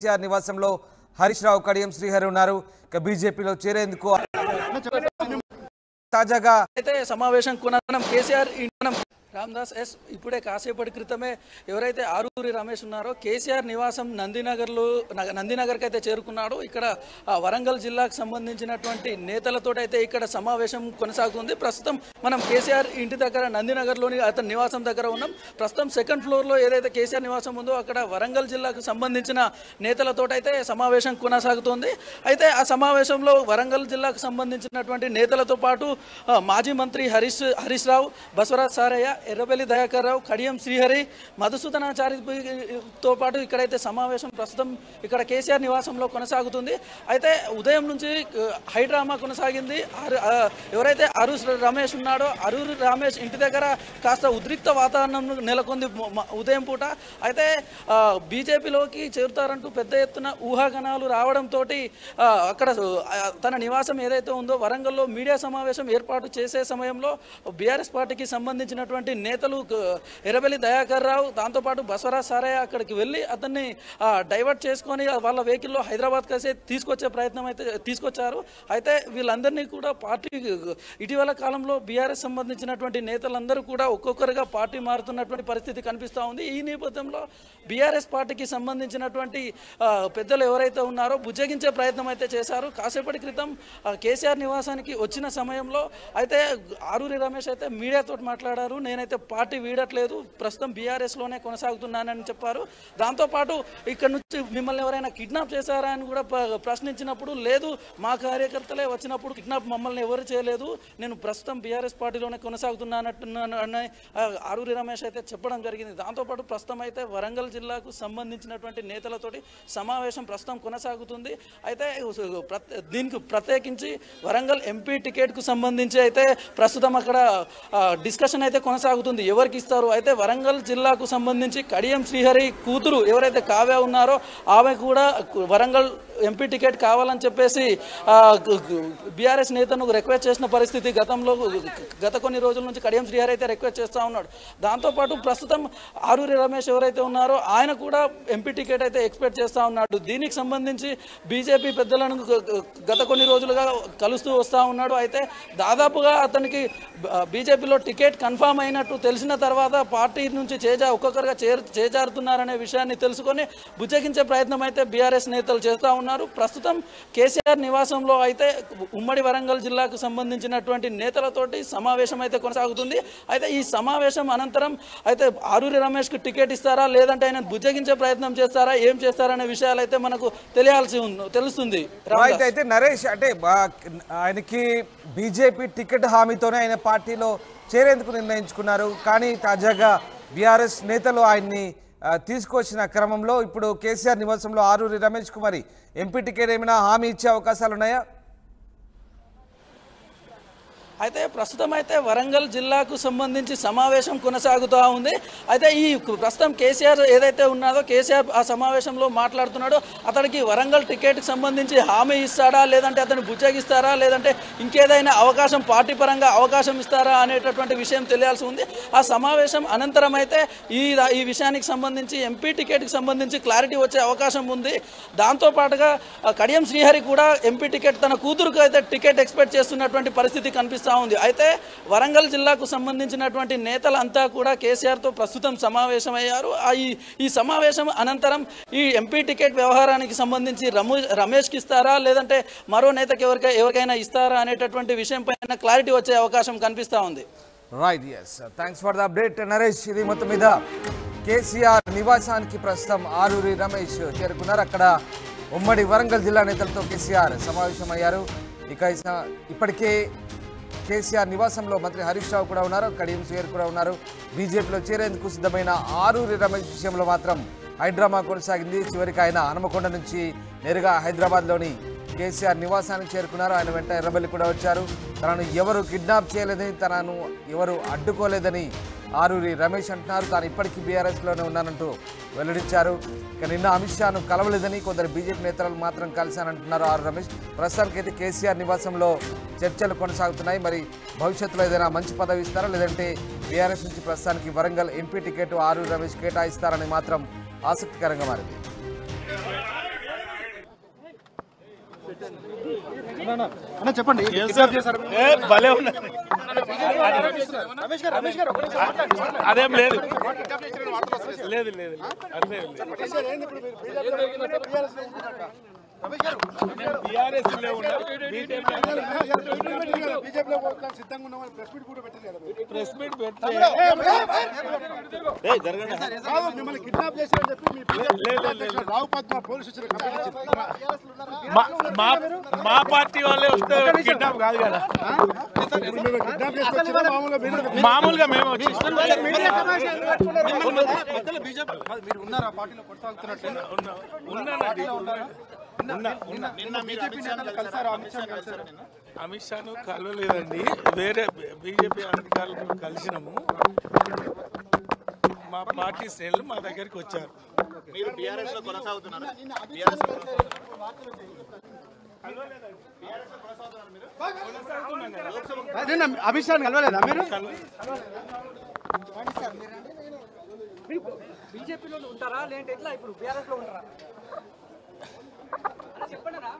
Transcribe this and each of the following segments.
కేసీఆర్ నివాసంలో హరీష్ రావు కడియం శ్రీహరి ఉన్నారు. ఇక బీజేపీలో చేరేందుకు తాజాగా అయితే సమావేశం కొనడం కేసీఆర్ రామదాస్ ఎస్ ఇప్పుడే కాసేపటి క్రితమే ఎవరైతే ఆరూరి రమేష్ ఉన్నారో కేసీఆర్ నివాసం నందినగర్కి అయితే చేరుకున్నాడు. ఇక్కడ వరంగల్ జిల్లాకు సంబంధించినటువంటి నేతలతో అయితే ఇక్కడ సమావేశం కొనసాగుతుంది. ప్రస్తుతం మనం కేసీఆర్ ఇంటి దగ్గర నందినగర్లోని అతని నివాసం దగ్గర ఉన్నాం. ప్రస్తుతం సెకండ్ ఫ్లోర్లో ఏదైతే కేసీఆర్ నివాసం ఉందో అక్కడ వరంగల్ జిల్లాకు సంబంధించిన నేతలతో అయితే సమావేశం కొనసాగుతోంది. అయితే ఆ సమావేశంలో వరంగల్ జిల్లాకు సంబంధించినటువంటి నేతలతో పాటు మాజీ మంత్రి హరీష్ రావు, బసవరాజ్ సారయ్య, ఎర్రబెల్లి దయాకర్ రావు, కడియం శ్రీహరి, మధుసూదనాచారితో పాటు ఇక్కడైతే సమావేశం ప్రస్తుతం ఇక్కడ కేసీఆర్ నివాసంలో కొనసాగుతుంది. అయితే ఉదయం నుంచి హైడ్రామా కొనసాగింది. ఎవరైతే అరూరి రమేష్ ఉన్నాడో అరూరి రమేష్ ఇంటి దగ్గర కాస్త ఉద్రిక్త వాతావరణం నెలకొంది ఉదయం పూట. అయితే బీజేపీలోకి చేరుతారంటూ పెద్ద ఎత్తున ఊహాగానాలు రావడంతో అక్కడ తన నివాసం ఏదైతే ఉందో వరంగల్లో మీడియా సమావేశం ఏర్పాటు చేసే సమయంలో బీఆర్ఎస్ పార్టీకి సంబంధించినటువంటి నేతలు ఎర్రబెల్లి దయాకర్ రావు, దాంతోపాటు బసవరాజ్ సారయ్య అక్కడికి వెళ్ళి అతన్ని డైవర్ట్ చేసుకొని వాళ్ళ వెహికల్లో హైదరాబాద్ కలిసి తీసుకొచ్చే ప్రయత్నం అయితే తీసుకొచ్చారు. అయితే వీళ్ళందరినీ కూడా పార్టీ ఇటీవల కాలంలో బీఆర్ఎస్ సంబంధించినటువంటి నేతలందరూ కూడా ఒక్కొక్కరుగా పార్టీ మారుతున్నటువంటి పరిస్థితి కనిపిస్తూ ఉంది. ఈ నేపథ్యంలో బీఆర్ఎస్ పార్టీకి సంబంధించినటువంటి పెద్దలు ఎవరైతే ఉన్నారో బుజ్జగించే ప్రయత్నం అయితే చేశారు. కాసేపటి క్రితం కేసీఆర్ నివాసానికి వచ్చిన సమయంలో అయితే ఆరూరి రమేష్ అయితే మీడియాతో మాట్లాడారు. నేనైతే పార్టీ వీడట్లేదు, ప్రస్తుతం బీఆర్ఎస్లోనే కొనసాగుతున్నానని చెప్పారు. దాంతోపాటు ఇక్కడ నుంచి మిమ్మల్ని ఎవరైనా కిడ్నాప్ చేశారా అని కూడా ప్రశ్నించినప్పుడు లేదు, మా కార్యకర్తలే వచ్చినప్పుడు కిడ్నాప్ మమ్మల్ని ఎవరు చేయలేదు, నేను ప్రస్తుతం బీఆర్ఎస్ పార్టీలోనే కొనసాగుతున్నానని ఆరూరి రమేష్ అయితే చెప్పడం జరిగింది. దాంతోపాటు ప్రస్తుతం అయితే వరంగల్ జిల్లాకు సంబంధించినటువంటి నేతలతోటి సమావేశం ప్రస్తుతం కొనసాగుతుంది. అయితే దీనికి ప్రత్యేకించి వరంగల్ ఎంపీ టికెట్కు సంబంధించి అయితే ప్రస్తుతం అక్కడ డిస్కషన్ అయితే కొనసాగుతుంది. ఎవరికి ఇస్తారు? అయితే వరంగల్ జిల్లాకు సంబంధించి కడియం శ్రీహరి కూతురు ఎవరైతే కావ్య ఉన్నారో ఆమె కూడా వరంగల్ ఎంపీ టికెట్ కావాలని చెప్పేసి బీఆర్ఎస్ నేతను రిక్వెస్ట్ చేసిన పరిస్థితి గత కొన్ని రోజుల నుంచి కడియం శ్రీహరి అయితే రిక్వెస్ట్ చేస్తూ ఉన్నాడు. దాంతోపాటు ప్రస్తుతం ఆరూరి రమేష్ ఎవరైతే ఉన్నారో ఆయన కూడా ఎంపీ టికెట్ అయితే ఎక్స్పెక్ట్ చేస్తూ ఉన్నాడు. దీనికి సంబంధించి బీజేపీ పెద్దలను గత కొన్ని రోజులుగా కలుస్తూ వస్తూ ఉన్నాడు. అయితే దాదాపుగా అతనికి బీజేపీలో టికెట్ కన్ఫామ్ అయినట్టు తెలిసిన తర్వాత పార్టీ నుంచి ఒక్కొక్కరుగా చేజారుతున్నారనే విషయాన్ని తెలుసుకొని బుజ్జగించే ప్రయత్నం అయితే బీఆర్ఎస్ నేతలు చేస్తూ ఉన్నారు. ప్రస్తుతం కేసీఆర్ నివాసంలో అయితే ఉమ్మడి వరంగల్ జిల్లాకు సంబంధించినటువంటి నేతలతోటి సమావేశం అయితే కొనసాగుతుంది. అయితే ఈ సమావేశం అనంతరం అయితే ఆరూరి రమేష్కి టికెట్ ఇస్తారా లేదంటే ఆయన బుజ్జగించే ప్రయత్నం చేస్తారా ఏం చేస్తారనే విషయాలు అయితే మనకు తెలుస్తుంది. అయితే నరేష్ అంటే ఆయనకి బీజేపీ టికెట్ హామీతోనే ఆయన పార్టీలో చేరేందుకు నిర్ణయించుకున్నారు. కానీ తాజాగా బీఆర్ఎస్ నేతలు ఆయన్ని తీసుకొచ్చిన క్రమంలో ఇప్పుడు కేసీఆర్ నివాసంలో ఆరూరి రమేష్ కుమారి ఎంపీ టికెట్ ఏమైనా హామీ ఇచ్చే అవకాశాలు ఉన్నాయా? అయితే ప్రస్తుతం అయితే వరంగల్ జిల్లాకు సంబంధించి సమావేశం కొనసాగుతూ ఉంది. అయితే ఈ ప్రస్తుతం కేసీఆర్ ఏదైతే ఉన్నదో కేసీఆర్ ఆ సమావేశంలో మాట్లాడుతున్నాడో అతనికి వరంగల్ టికెట్కి సంబంధించి హామీ ఇస్తాడా లేదంటే అతను బుజ్జగిస్తారా లేదంటే ఇంకేదైనా అవకాశం పార్టీ పరంగా అవకాశం ఇస్తారా అనేటటువంటి విషయం తెలియాల్సి ఉంది. ఆ సమావేశం అనంతరం అయితే ఈ విషయానికి సంబంధించి ఎంపీ టికెట్కి సంబంధించి క్లారిటీ వచ్చే అవకాశం ఉంది. దాంతోపాటుగా కడియం శ్రీహరి కూడా ఎంపీ టికెట్ తన కూతురుకు అయితే టికెట్ ఎక్స్పెక్ట్ చేస్తున్నటువంటి పరిస్థితి కనిపిస్తుంది. అయితే వరంగల్ జిల్లాకు సంబంధించినటువంటి నేతలంతా కూడా కేసీఆర్తో ప్రస్తుతం సమావేశమయ్యారు. ఈ సమావేశం అనంతరం ఈ ఎంపీ టికెట్ వ్యవహారానికి సంబంధించి రమేష్కి ఇస్తారా లేదంటే మరో నేతకి ఎవరికైనా ఇస్తారా అనేటటువంటి విషయం పైన క్లారిటీ వచ్చే అవకాశం కనిపిస్తూ ఉంది. Right, yes, thanks for the update Naresh. ఇది మొత్తం మీద కేసీఆర్ నివాసానికి ప్రస్తుతం ఆరూరి రమేష్ చేరుకున్నారు. అక్కడ ఉమ్మడి వరంగల్ జిల్లా నేతలతో కేసీఆర్ సమావేశమయ్యారు. ఇక ఇప్పటికే కేసీఆర్ నివాసంలో మంత్రి హరీష్ రావు కూడా ఉన్నారు, కడియం శ్రీహరి కూడా ఉన్నారు. బీజేపీలో చేరేందుకు సిద్ధమైన ఆరూరి రమేష్ విషయంలో మాత్రం హైడ్రామా కొనసాగింది. చివరికి ఆయన హనుమకొండ నుంచి నేరుగా హైదరాబాద్లోని కేసీఆర్ నివాసానికి చేరుకున్నారు. ఆయన వెంట ఎర్రబెల్లి కూడా వచ్చారు. తనను ఎవరు కిడ్నాప్ చేయలేదని, తనను ఎవరు అడ్డుకోలేదని ఆరూరి రమేష్ అంటున్నారు. తాను ఇప్పటికీ బీఆర్ఎస్లోనే ఉన్నానంటూ వెల్లడించారు. ఇక నిన్న అమిత్ షాను కలవలేదని కొందరు బీజేపీ నేతలు మాత్రం కలిశానంటున్నారు ఆరు రమేష్. ప్రస్తుతానికైతే కేసీఆర్ నివాసంలో చర్చలు కొనసాగుతున్నాయి. మరి భవిష్యత్తులో ఏదైనా మంచి పదవి ఇస్తారా లేదంటే బీఆర్ఎస్ నుంచి ప్రస్తుతానికి వరంగల్ ఎంపీ టికెట్ ఆరూరి రమేష్ కేటాయిస్తారని మాత్రం ఆసక్తికరంగా మారింది. చెప్పండి భలే ఉన్నది అదేం లేదు లేదు లేదు అదే ప్రెస్ మీట్ మిమ్మల్ని కిడ్నాప్ చేశారని చెప్పి రావు పద్మ పోలీసు మా పార్టీ వాళ్ళే వస్తే కిడ్నాప్ కాదు కదా మామూలుగా మేము వచ్చి మీరు ఉన్నారా పార్టీలో అమిత్ షాను కలవలేదండి వేరే బీజేపీ అధికారులను కలిసినాము మా పార్టీ శ్రేణులు మా దగ్గరికి వచ్చారు మీరు బీఆర్ఎస్ లో కొనసాగుతున్నారు అమిత్ షా కలవలేదా మీరు బీజేపీలో ఉంటారా లేదంటే ఎట్లా ఇప్పుడు బీఆర్ఎస్ లో ఉంటారా చెప్పండి రా.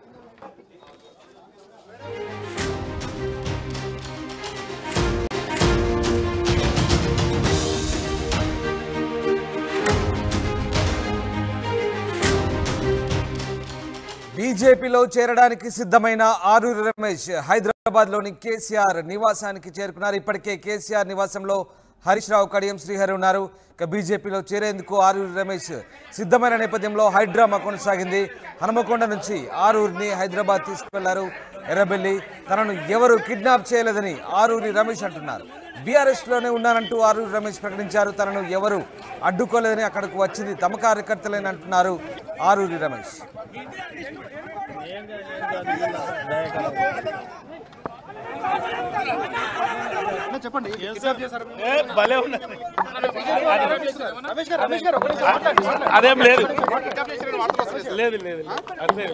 బీజేపీలో చేరడానికి సిద్ధమైన ఆరూరి రమేష్ హైదరాబాద్లోని కేసీఆర్ నివాసానికి చేరుకున్నారు. ఇప్పటికే కేసీఆర్ నివాసంలో హరీష్ రావు, కడియం శ్రీహరి ఉన్నారు. ఇక బీజేపీలో చేరేందుకు ఆరూరి రమేష్ సిద్ధమైన నేపథ్యంలో హైడ్రామా కొనసాగింది. హనుమకొండ నుంచి ఆరూరిని హైదరాబాద్ తీసుకువెళ్లారు ఎర్రబెల్లి. తనను ఎవరు కిడ్నాప్ చేయలేదని ఆరూరి రమేష్ అంటున్నారు. బీఆర్ఎస్లోనే ఉన్నానంటూ ఆరూరి రమేష్ ప్రకటించారు. తనను ఎవరు అడ్డుకోలేదని అక్కడకు వచ్చింది తమ కార్యకర్తలేని అంటున్నారు ఆరూరి రమేష్. చెప్పండి భలే ఉన్నది అదేం లేదు లేదు లేదు అదే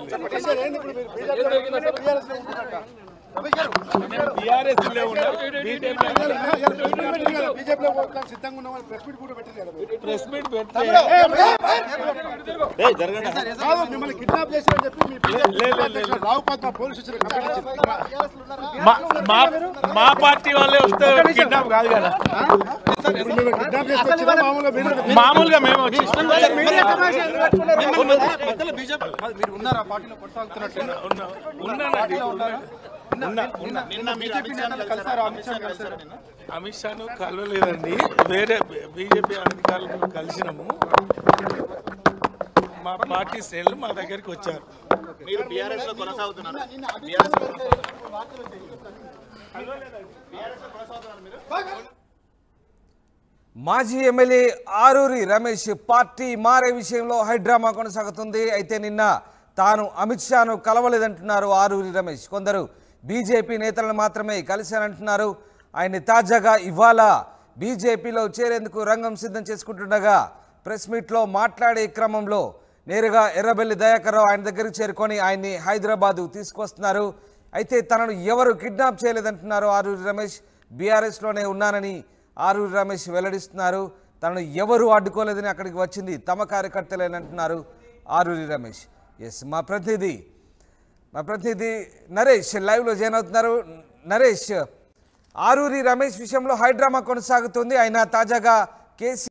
ప్రెస్ మీట్ మిమ్మల్ని కిడ్నాప్ చేశారని చెప్పి రావు పద్మ పోలీసు మా పార్టీ వాళ్ళే వస్తే కిడ్నాప్ కాదు కదా మామూలుగా మేము వచ్చి మీరు ఉన్నారా పార్టీలో అమిత్ షాను కలవలేదండి వేరే బీజేపీ అధికారులను కలిసినాము మా పార్టీ శ్రేణులు మా దగ్గరికి వచ్చారు మీరు బీఆర్ఎస్ లో కొనసాగుతున్నారు మాజీ ఎమ్మెల్యే ఆరూరి రమేష్ పార్టీ మారే విషయంలో హైడ్రామా కొనసాగుతుంది. అయితే నిన్న తాను అమిత్ షాను కలవలేదంటున్నారు ఆరూరి రమేష్. కొందరు బీజేపీ నేతలను మాత్రమే కలిశారంటున్నారు. ఆయన్ని తాజాగా ఇవాళ బీజేపీలో చేరేందుకు రంగం సిద్ధం చేసుకుంటుండగా ప్రెస్ మీట్లో మాట్లాడే క్రమంలో నేరుగా ఎర్రబెల్లి దయాకర్ రావు ఆయన దగ్గరికి చేరుకొని ఆయన్ని హైదరాబాదు తీసుకొస్తున్నారు. అయితే తనను ఎవరు కిడ్నాప్ చేయలేదంటున్నారు ఆరూరి రమేష్. బీఆర్ఎస్లోనే ఉన్నానని ఆరూరి రమేష్ వెల్లడిస్తున్నారు. తనను ఎవరు అడ్డుకోలేదని అక్కడికి వచ్చింది తమ కార్యకర్తలేనంటున్నారు ఆరూరి రమేష్. ఎస్ మా ప్రతినిధి నరేష్ లైవ్లో జాయిన్ అవుతున్నారు. నరేష్, ఆరూరి రమేష్ విషయంలో హైడ్రామా కొనసాగుతుంది. ఆయన తాజాగా కేసీ